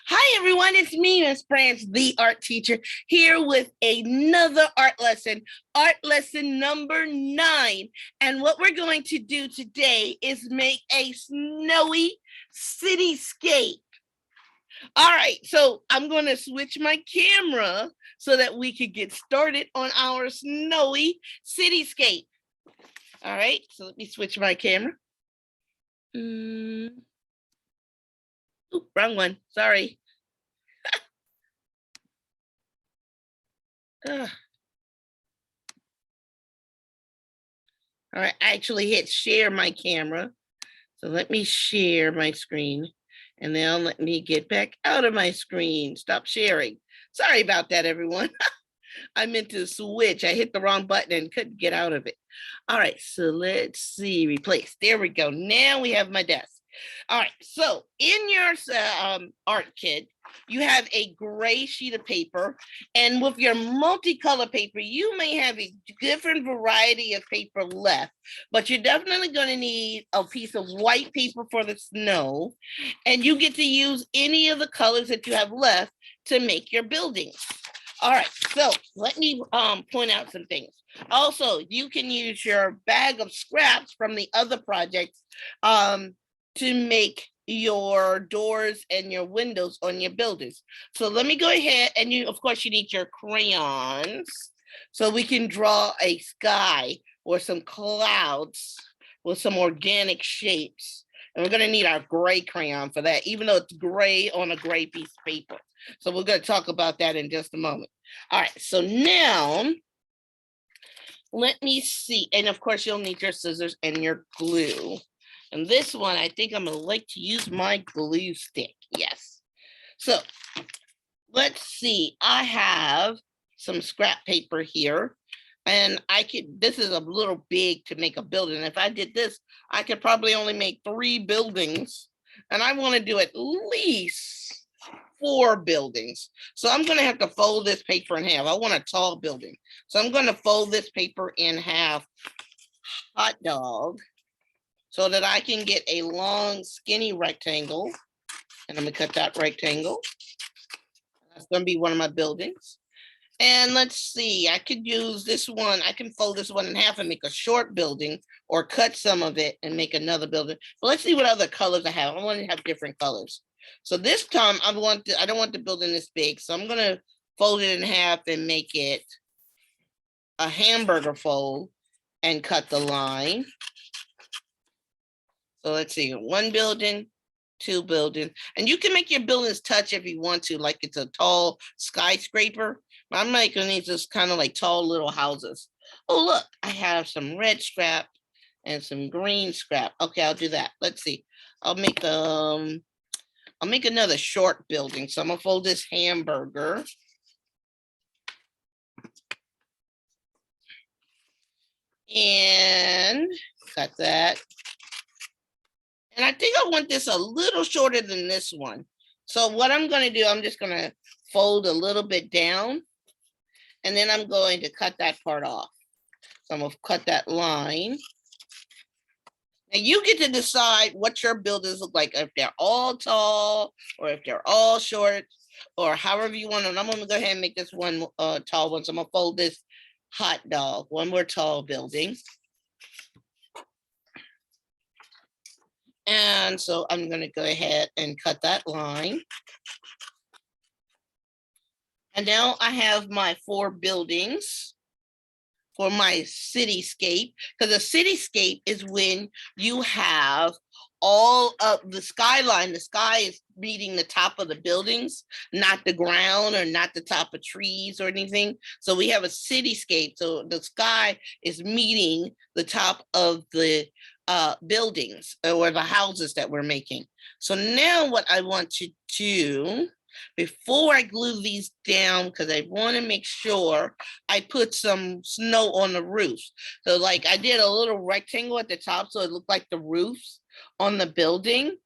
Hi, everyone. It's me, Miss Branch, the art teacher, here with another art lesson number 9. And what we're going to do today is make a snowy cityscape. All right, so I'm going to switch my camera so that we could get started on our snowy cityscape. All right, so let me switch my camera. Ooh, wrong one. Sorry. All right, I actually hit share my camera. So let me share my screen and now let me get back out of my screen. Stop sharing. Sorry about that, everyone. I meant to switch. I hit the wrong button and couldn't get out of it. All right, so let's see, replace. There we go. Now we have my desk. All right, so in your art kit, you have a gray sheet of paper, and with your multicolor paper, you may have a different variety of paper left, but you're definitely going to need a piece of white paper for the snow, and you get to use any of the colors that you have left to make your buildings. All right, so let me point out some things. Also, you can use your bag of scraps from the other projects to make your doors and your windows on your buildings. So let me go ahead and of course, you need your crayons so we can draw a sky or some clouds with some organic shapes. And we're going to need our gray crayon for that, even though it's gray on a gray piece of paper. So we're going to talk about that in just a moment. All right, so now let me see. And of course, you'll need your scissors and your glue. And this one, I think I'm going to like to use my glue stick. Yes. So let's see. I have some scrap paper here. And this is a little big to make a building. If I did this, I could probably only make 3 buildings. And I want to do at least 4 buildings. So I'm going to have to fold this paper in half. I want a tall building. So I'm going to fold this paper in half, hot dog, so that I can get a long, skinny rectangle. And I'm going to cut that rectangle. That's going to be one of my buildings. And let's see, I could use this one. I can fold this one in half and make a short building, or cut some of it and make another building. But let's see what other colors I have. I want to have different colors. So this time I don't want the building this big. So I'm going to fold it in half and make it a hamburger fold and cut the line. So let's see, 1 building, 2 buildings. And you can make your buildings touch if you want to, like it's a tall skyscraper. I'm making these just kind of like tall little houses. Oh, look, I have some red scrap and some green scrap. Okay, I'll do that. Let's see. I'll make another short building. So I'm gonna fold this hamburger. And cut that. And I think I want this a little shorter than this one. So what I'm going to do, I'm just going to fold a little bit down. And then I'm going to cut that part off. So I'm going to cut that line. And you get to decide what your buildings look like, if they're all tall or if they're all short or however you want. And I'm going to go ahead and make this one tall one. So I'm going to fold this hot dog, one more tall building. And so I'm going to go ahead and cut that line. And now I have my 4 buildings for my cityscape, because a cityscape is when you have all of the skyline. The sky is meeting the top of the buildings, not the ground or not the top of trees or anything. So we have a cityscape. So the sky is meeting the top of the buildings or the houses that we're making. So now what I want to do, before I glue these down, because I want to make sure I put some snow on the roofs. So like I did a little rectangle at the top so it looked like the roofs on the building.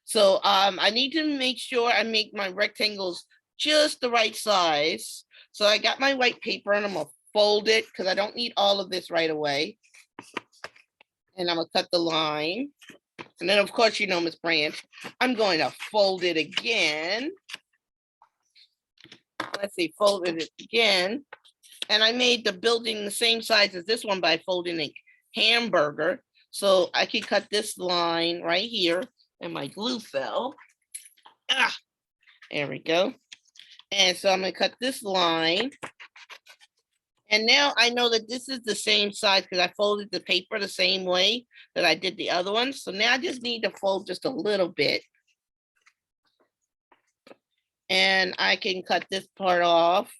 So I need to make sure I make my rectangles just the right size. So I got my white paper and I'm going to fold it because I don't need all of this right away. And I'm going to cut the line. And then of course, you know, Miss Branch, I'm going to fold it again. Let's see, folded it again. And I made the building the same size as this one by folding a hamburger. So I could cut this line right here, and my glue fell. Ah, there we go. And so I'm gonna cut this line. And now I know that this is the same size because I folded the paper the same way that I did the other one. So now I just need to fold just a little bit. And I can cut this part off.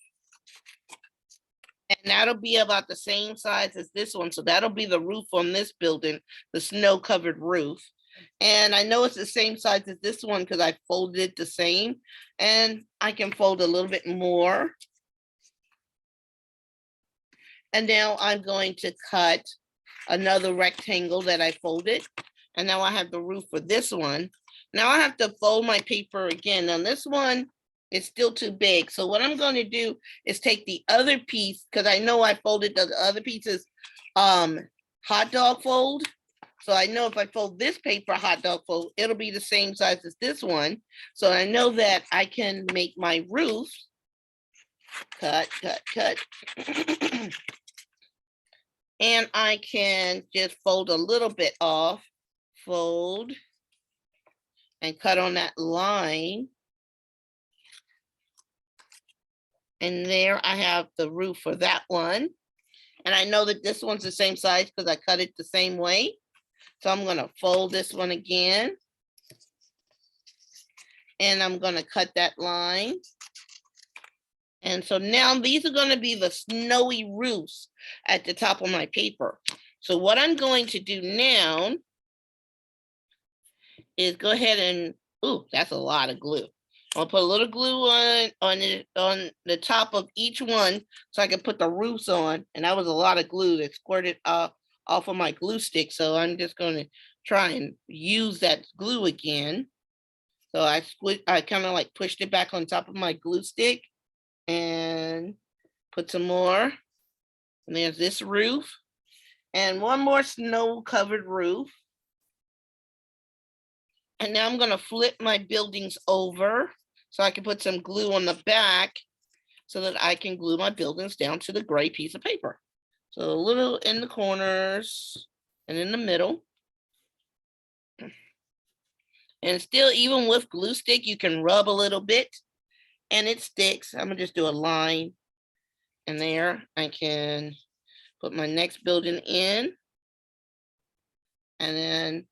And that'll be about the same size as this one. So that'll be the roof on this building, the snow-covered roof. And I know it's the same size as this one because I folded it the same. And I can fold a little bit more. And now I'm going to cut another rectangle that I folded. And now I have the roof for this one. Now I have to fold my paper again. Now this one is still too big. So what I'm going to do is take the other piece, because I know I folded the other pieces hot dog fold. So I know if I fold this paper hot dog fold, it'll be the same size as this one. So I know that I can make my roof. Cut, cut, cut. And I can just fold a little bit off, fold, and cut on that line. And there I have the roof for that one. And I know that this one's the same size because I cut it the same way. So I'm going to fold this one again. And I'm going to cut that line. And so now these are going to be the snowy roofs at the top of my paper. So what I'm going to do now is go ahead and, ooh, that's a lot of glue. I'll put a little glue on the top of each one so I can put the roofs on. And that was a lot of glue that squirted off of my glue stick. So I'm just going to try and use that glue again. So I kind of like pushed it back on top of my glue stick. And put some more. And there's this roof. And one more snow-covered roof. And now I'm going to flip my buildings over so I can put some glue on the back so that I can glue my buildings down to the gray piece of paper. So a little in the corners and in the middle. And still, even with glue stick, you can rub a little bit. And it sticks. I'm gonna just do a line, and there I can put my next building in, and then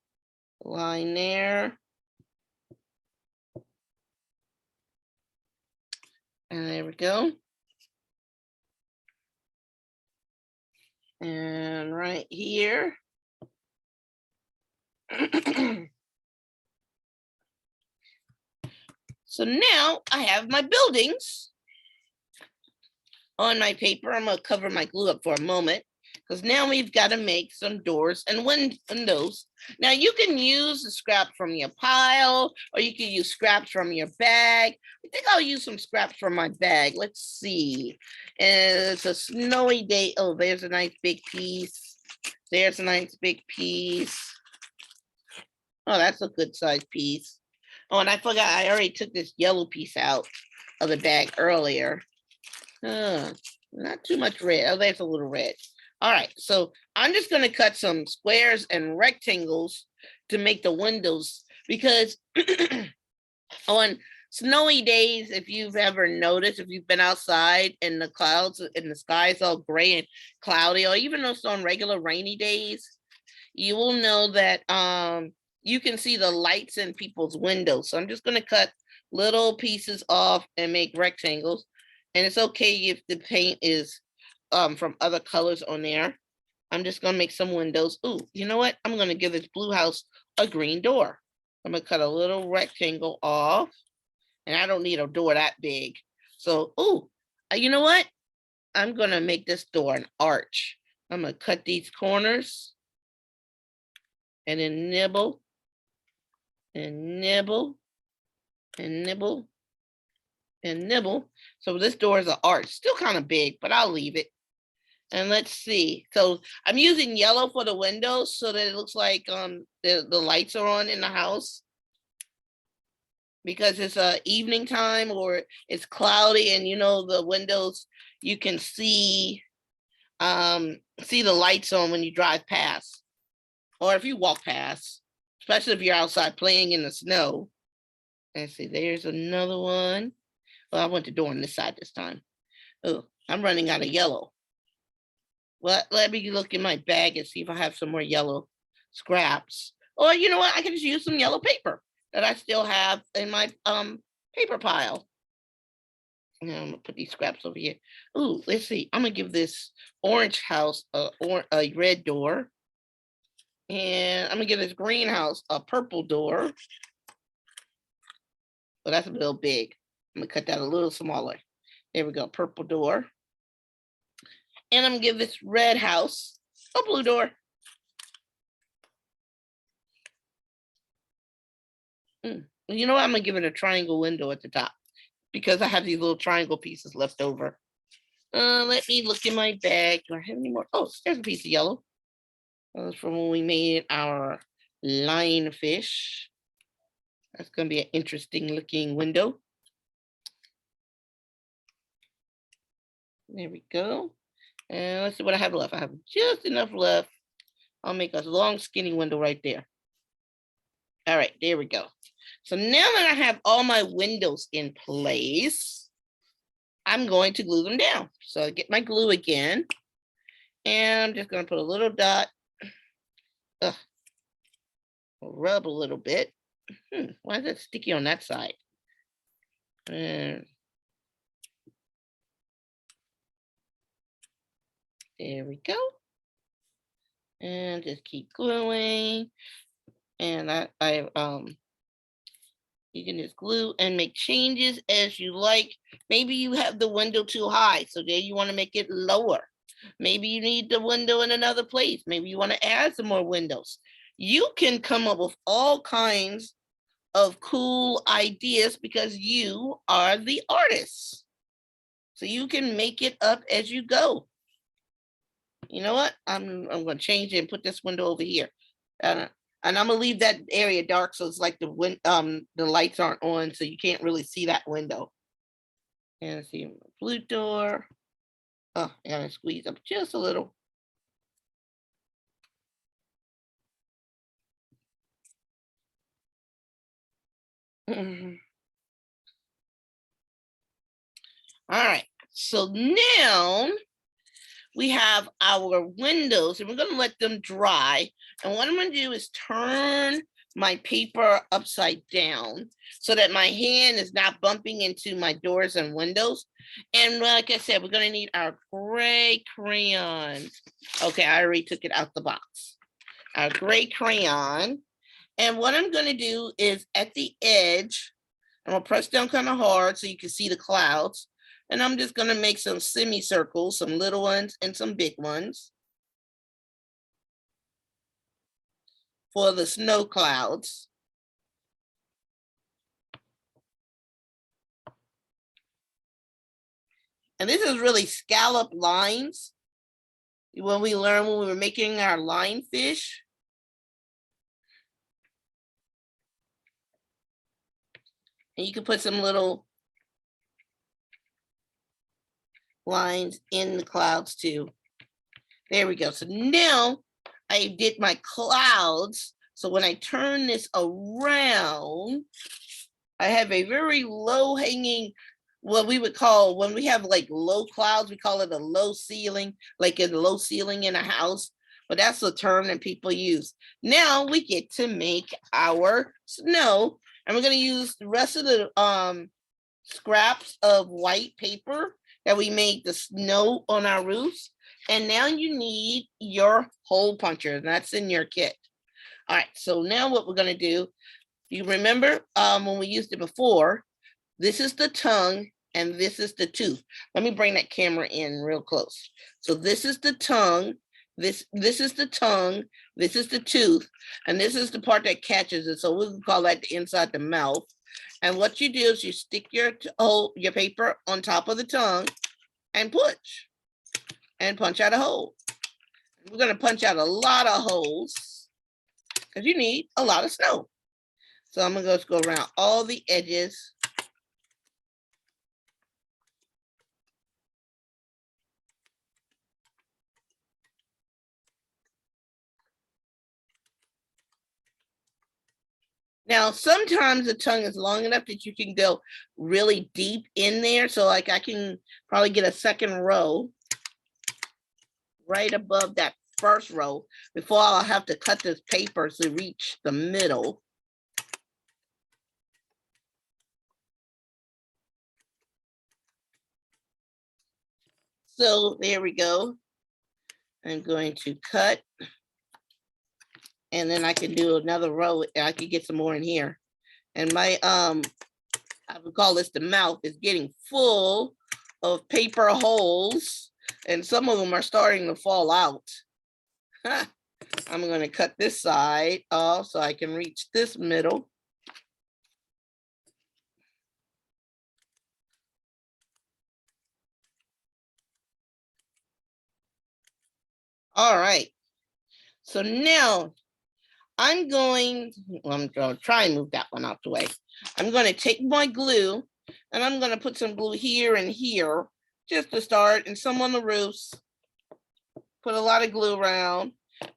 line there, and there we go. And right here. So now I have my buildings on my paper. I'm going to cover my glue up for a moment because now we've got to make some doors and windows. Now you can use the scrap from your pile or you can use scraps from your bag. I think I'll use some scraps from my bag. Let's see. And it's a snowy day. Oh, there's a nice big piece. There's a nice big piece. Oh, that's a good size piece. Oh, and I forgot, I already took this yellow piece out of the bag earlier. Not too much red. Oh, there's a little red. All right, so I'm just going to cut some squares and rectangles to make the windows because on snowy days, if you've ever noticed, if you've been outside and the clouds and the sky is all gray and cloudy, or even though it's on regular rainy days, you will know that you can see the lights in people's windows. So I'm just going to cut little pieces off and make rectangles. And it's okay if the paint is from other colors on there. I'm just going to make some windows. Ooh, you know what? I'm going to give this blue house a green door. I'm going to cut a little rectangle off. And I don't need a door that big. So, ooh, you know what? I'm going to make this door an arch. I'm going to cut these corners. And then nibble. And nibble. And nibble. And nibble. So this door is an arch. Still kind of big, but I'll leave it. And let's see. So I'm using yellow for the windows so that it looks like the lights are on in the house, because it's evening time or it's cloudy, and you know the windows, you can see the lights on when you drive past or if you walk past, especially if you're outside playing in the snow. Let's see, there's another one. Well, I went the door on this side this time. Oh, I'm running out of yellow. Well, let me look in my bag and see if I have some more yellow scraps. Or you know what? I can just use some yellow paper that I still have in my paper pile. And I'm gonna put these scraps over here. Ooh, let's see. I'm gonna give this orange house a red door. And I'm gonna give this greenhouse a purple door. Well, that's a little big. I'm gonna cut that a little smaller. There we go, purple door. And I'm gonna give this red house a blue door. You know what? I'm gonna give it a triangle window at the top because I have these little triangle pieces left over. Let me look in my bag. Do I have any more? Oh, there's a piece of yellow. That was from when we made our lionfish. That's gonna be an interesting looking window. There we go. And let's see what I have left. I have just enough left. I'll make a long skinny window right there. All right, there we go. So now that I have all my windows in place, I'm going to glue them down. So I get my glue again, and I'm just going to put a little dot. Rub a little bit. Why is it sticky on that side? And there we go. And just keep gluing. And you can just glue and make changes as you like. Maybe you have the window too high, so there you want to make it lower. Maybe you need the window in another place. Maybe you want to add some more windows. You can come up with all kinds of cool ideas because you are the artist. So you can make it up as you go. You know what? I'm going to change it and put this window over here. And I'm gonna leave that area dark so it's like the lights aren't on, so you can't really see that window. And see blue door. Oh, I gotta squeeze up just a little. All right, so now we have our windows and we're going to let them dry. And what I'm going to do is turn my paper upside down so that my hand is not bumping into my doors and windows. And like I said, we're going to need our gray crayon. Okay, I already took it out the box. Our gray crayon. And what I'm going to do is at the edge, I'm going to press down kind of hard so you can see the clouds. And I'm just going to make some semicircles, some little ones and some big ones for the snow clouds. And this is really scallop lines. When we learned when we were making our lionfish. And you can put some little lines in the clouds too. There we go. So now I did my clouds. So when I turn this around, I have a very low hanging, what we would call, when we have like low clouds, we call it a low ceiling, like a low ceiling in a house. But that's the term that people use. Now we get to make our snow, and we're going to use the rest of the scraps of white paper that we made the snow on our roofs. And now you need your hole puncher, and that's in your kit. All right, so now what we're going to do, you remember when we used it before, this is the tongue and this is the tooth. Let me bring that camera in real close. So this is the tongue, this is the tongue, this is the tooth, and this is the part that catches it. So we can call that the inside the mouth. And what you do is you stick your paper on top of the tongue and push. and punch out a hole. We're going to punch out a lot of holes because you need a lot of snow. So I'm going to just go around all the edges. Now, sometimes the tongue is long enough that you can go really deep in there. So like I can probably get a second row right above that first row before I'll have to cut this paper to reach the middle. So there we go. I'm going to cut. And then I can do another row. I can get some more in here. And my, I would call this the mouth, is getting full of paper holes. And some of them are starting to fall out. I'm going to cut this side off so I can reach this middle. All right. So now I'm going to try and move that one out the way. I'm going to take my glue and I'm going to put some glue here and here just to start, and some on the roofs. Put a lot of glue around,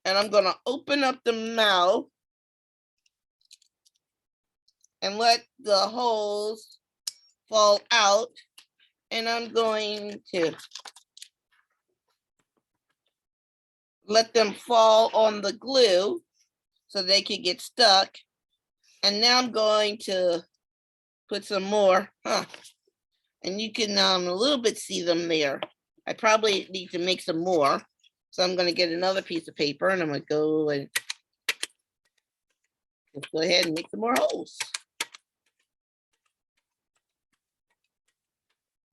and I'm going to open up the mouth and let the holes fall out. And I'm going to let them fall on the glue so they can get stuck. And now I'm going to put some more, and you can a little bit see them there. I probably need to make some more. So I'm going to get another piece of paper and I'm going to go and just go ahead and make some more holes.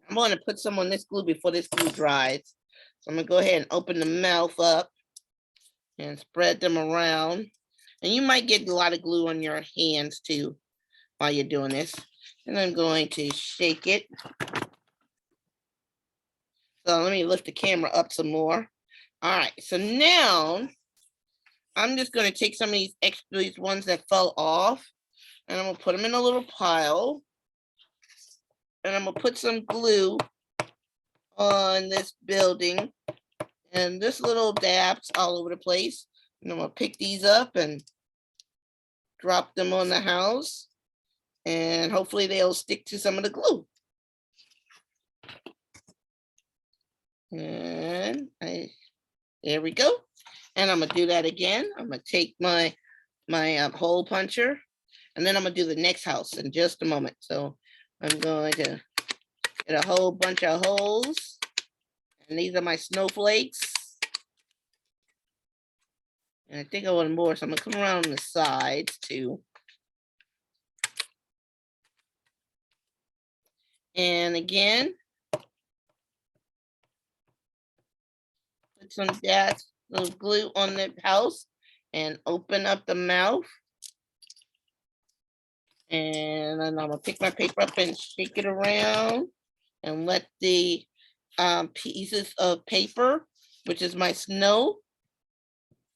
I'm going to put some on this glue before this glue dries. So I'm going to go ahead and open the mouth up and spread them around. And you might get a lot of glue on your hands too while you're doing this. And I'm going to shake it. So let me lift the camera up some more. All right, so now I'm just going to take some of these ones that fell off, and I'm going to put them in a little pile. And I'm going to put some glue on this building. And this little dabs all over the place. And I'm going to pick these up and drop them on the house. And hopefully they'll stick to some of the glue. And there we go. And I'm going to do that again. I'm going to take my hole puncher, and then I'm going to do the next house in just a moment. So I'm going to get a whole bunch of holes. And these are my snowflakes. And I think I want more, so I'm going to come around the sides too. And again, put some little glue on the house and open up the mouth. And then I'm going to pick my paper up and shake it around and let the pieces of paper, which is my snow,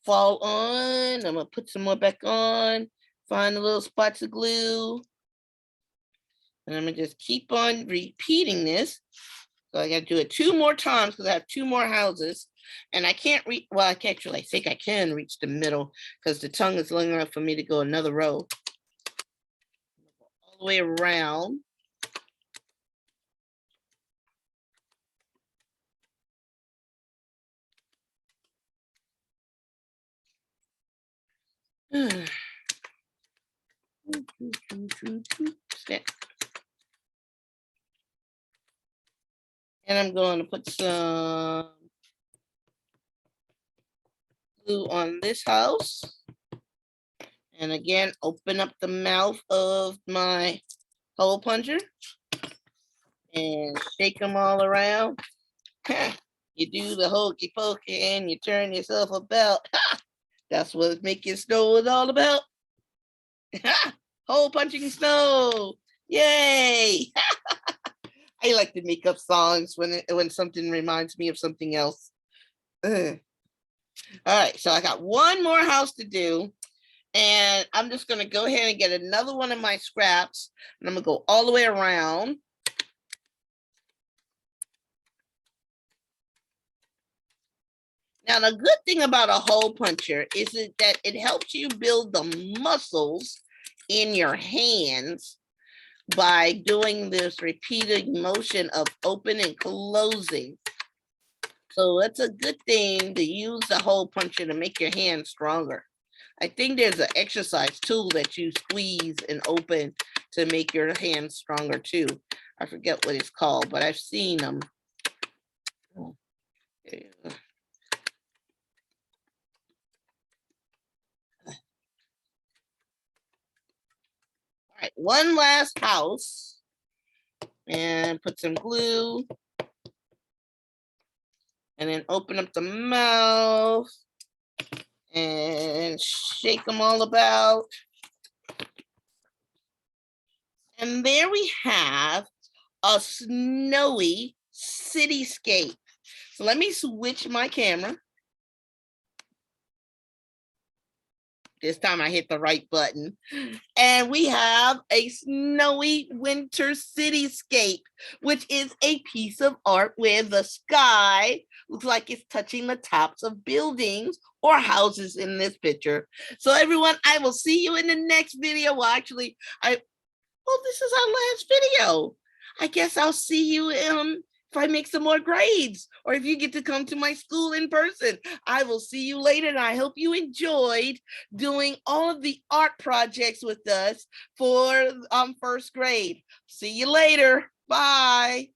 fall on. I'm going to put some more back on, find the little spots of glue. And I'm going to just keep on repeating this. So I got to do it 2 more times because I have 2 more houses. And I can't reach, well, I think I can reach the middle because the tongue is long enough for me to go another row. All the way around. And I'm going to put some glue on this house. And again, open up the mouth of my hole puncher and shake them all around. You do the hokey pokey and you turn yourself about. That's what making snow is all about. Hole punching snow. Yay. I like to make up songs when something reminds me of something else. Ugh. All right, so I got one more house to do. And I'm just going to go ahead and get another one of my scraps. And I'm going to go all the way around. Now, the good thing about a hole puncher is that it helps you build the muscles in your hands by doing this repeated motion of open and closing. So that's a good thing to use the hole puncher to make your hands stronger. I think there's an exercise tool that you squeeze and open to make your hands stronger too. I forget what it's called, but I've seen them. Oh, yeah. All right, one last house. And put some glue. And then open up the mouth. And shake them all about. And there we have a snowy cityscape. So let me switch my camera. This time I hit the right button. And we have a snowy winter cityscape, which is a piece of art where the sky looks like it's touching the tops of buildings or houses in this picture. So everyone, I will see you in the next video. Well, actually, this is our last video. I guess I'll see you if I make some more grades or if you get to come to my school in person. I will see you later, and I hope you enjoyed doing all of the art projects with us for first grade. See you later. Bye.